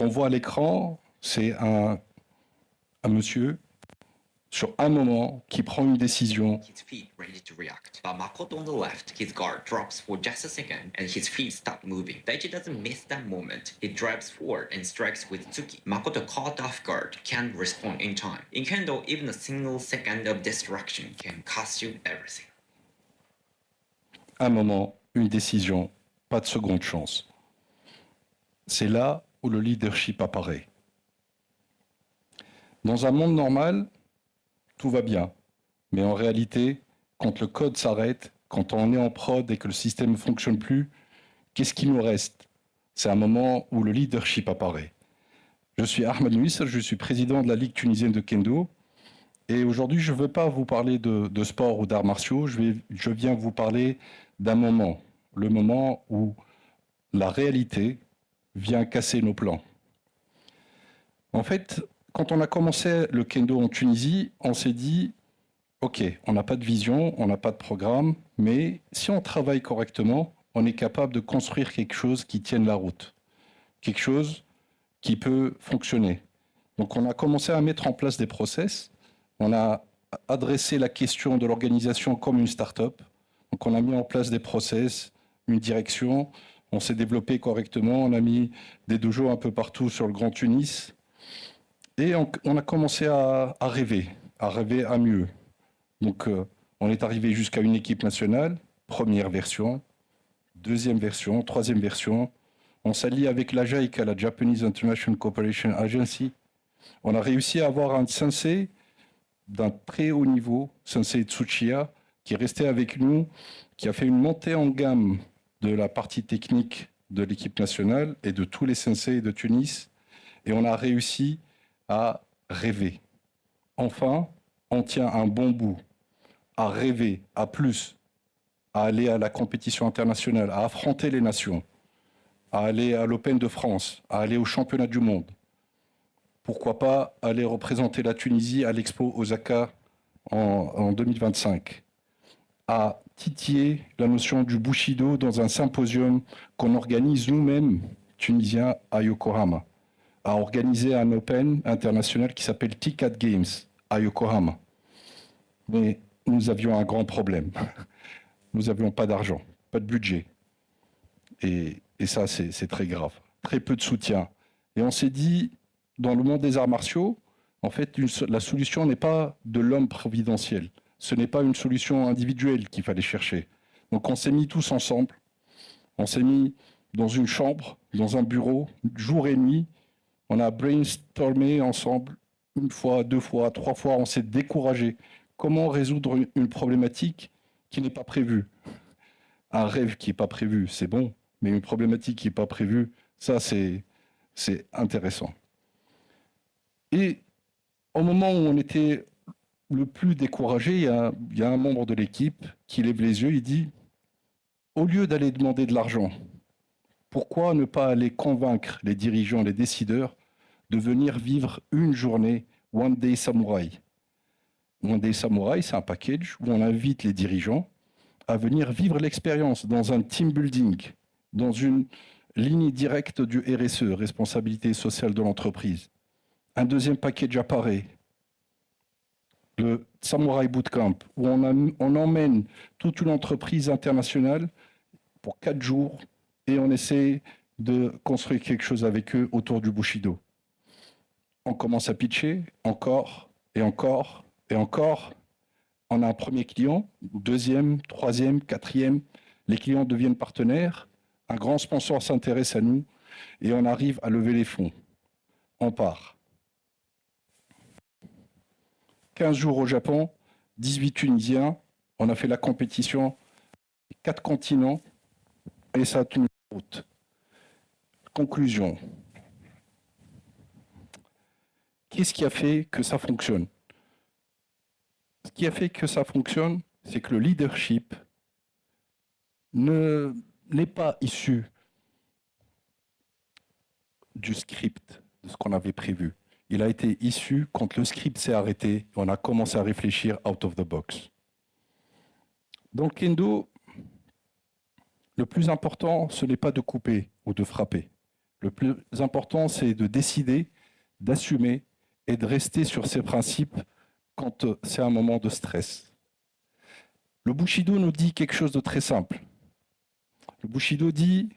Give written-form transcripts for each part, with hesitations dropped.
qu'on voit à l'écran, c'est un monsieur sur un moment qui prend une décision. His feet ready to react. But Makoto on the left, his guard drops for just a second and his feet start moving. Daichi doesn't miss that moment. He drives forward and strikes with Tsuki. Makoto caught off guard, can't respond in time. In Kendo, even a single second of distraction can cost you everything. Un moment, une décision, pas de seconde chance. C'est là où le leadership apparaît. Dans un monde normal, tout va bien. Mais en réalité, quand le code s'arrête, quand on est en prod et que le système ne fonctionne plus, qu'est-ce qui nous reste? C'est un moment où le leadership apparaît. Je suis Ahmed Nuisser, je suis président de la Ligue tunisienne de Kendo. Et aujourd'hui, je ne veux pas vous parler de sport ou d'arts martiaux, je viens vous parler d'un moment. Le moment où la réalité vient casser nos plans. En fait, quand on a commencé le Kendo en Tunisie, on s'est dit, OK, on n'a pas de vision, on n'a pas de programme, mais si on travaille correctement, on est capable de construire quelque chose qui tienne la route, quelque chose qui peut fonctionner. Donc on a commencé à mettre en place des process, on a adressé la question de l'organisation comme une start-up, donc on a mis en place des process, une direction, on s'est développé correctement, on a mis des dojos un peu partout sur le Grand Tunis, et on a commencé à rêver à mieux. Donc, on est arrivé jusqu'à une équipe nationale, première version, deuxième version, troisième version. On s'allie avec la JICA, la Japanese International Cooperation Agency. On a réussi à avoir un sensei d'un très haut niveau, sensei Tsuchiya, qui est resté avec nous, qui a fait une montée en gamme de la partie technique de l'équipe nationale et de tous les sensei de Tunis. Et on a réussi à rêver. Enfin, on tient un bon bout à rêver, à plus, à aller à la compétition internationale, à affronter les nations, à aller à l'Open de France, à aller au championnat du monde. Pourquoi pas aller représenter la Tunisie à l'Expo Osaka en 2025, à titiller la notion du Bushido dans un symposium qu'on organise nous-mêmes, tunisiens, à Yokohama, à organiser un Open international qui s'appelle Ticat Games à Yokohama. Mais nous avions un grand problème. Nous n'avions pas d'argent, pas de budget. Et ça, c'est très grave. Très peu de soutien. Et on s'est dit, dans le monde des arts martiaux, en fait, la solution n'est pas de l'homme providentiel. Ce n'est pas une solution individuelle qu'il fallait chercher. Donc on s'est mis tous ensemble. On s'est mis dans une chambre, dans un bureau, jour et nuit. On a brainstormé ensemble, une fois, deux fois, trois fois. On s'est découragé. Comment résoudre une problématique qui n'est pas prévue? Un rêve qui n'est pas prévu, c'est bon, mais une problématique qui n'est pas prévue, ça, c'est intéressant. Et au moment où on était le plus découragé, il y a un membre de l'équipe qui lève les yeux, il dit, au lieu d'aller demander de l'argent, pourquoi ne pas aller convaincre les dirigeants, les décideurs, de venir vivre une journée One Day Samurai? One Day Samurai, c'est un package où on invite les dirigeants à venir vivre l'expérience dans un team building, dans une ligne directe du RSE, responsabilité sociale de l'entreprise. Un deuxième package apparaît, le Samurai Bootcamp, où on emmène toute une entreprise internationale pour 4 jours et on essaie de construire quelque chose avec eux autour du Bushido. On commence à pitcher, encore et encore et encore. On a un premier client, deuxième, troisième, quatrième. Les clients deviennent partenaires. Un grand sponsor s'intéresse à nous et on arrive à lever les fonds. On part. 15 jours au Japon, 18 Tunisiens. On a fait la compétition, 4 continents et ça a tenu la route. Conclusion. Qu'est-ce qui a fait que ça fonctionne? Ce qui a fait que ça fonctionne, c'est que le leadership n'est pas issu du script, de ce qu'on avait prévu. Il a été issu quand le script s'est arrêté, on a commencé à réfléchir out of the box. Dans le kendo, le plus important, ce n'est pas de couper ou de frapper. Le plus important, c'est de décider, d'assumer et de rester sur ses principes quand c'est un moment de stress. Le Bushido nous dit quelque chose de très simple. Le Bushido dit,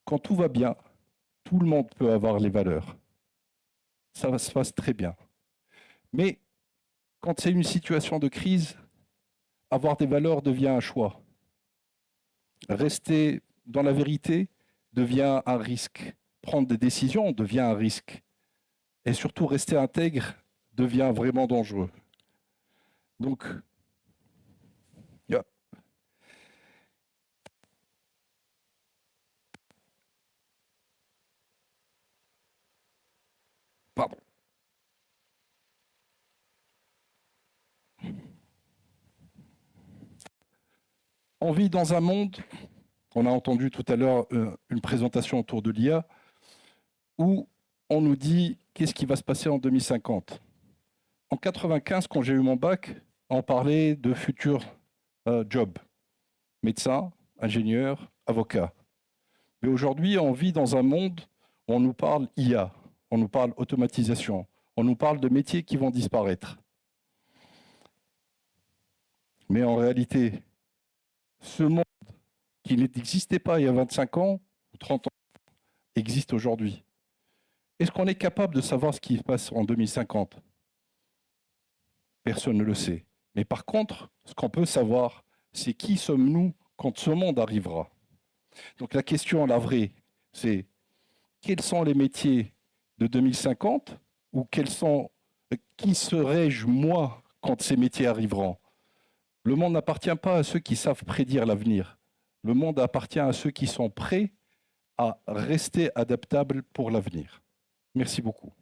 quand tout va bien, tout le monde peut avoir les valeurs. Ça se passe très bien. Mais quand c'est une situation de crise, avoir des valeurs devient un choix. Rester dans la vérité devient un risque. Prendre des décisions devient un risque. Et surtout, rester intègre devient vraiment dangereux. Donc, pardon. On vit dans un monde, on a entendu tout à l'heure une présentation autour de l'IA, où on nous dit qu'est-ce qui va se passer en 2050. En 95, quand j'ai eu mon bac, on parlait de futurs jobs, médecins, ingénieurs, avocats. Mais aujourd'hui, on vit dans un monde où on nous parle IA, on nous parle automatisation, on nous parle de métiers qui vont disparaître. Mais en réalité, ce monde qui n'existait pas il y a 25 ans ou 30 ans existe aujourd'hui. Est-ce qu'on est capable de savoir ce qui se passe en 2050 ? Personne ne le sait. Mais par contre, ce qu'on peut savoir, c'est qui sommes-nous quand ce monde arrivera. Donc la question, la vraie, c'est quels sont les métiers de 2050 ou qui serais-je moi quand ces métiers arriveront ? Le monde n'appartient pas à ceux qui savent prédire l'avenir. Le monde appartient à ceux qui sont prêts à rester adaptables pour l'avenir. Merci beaucoup.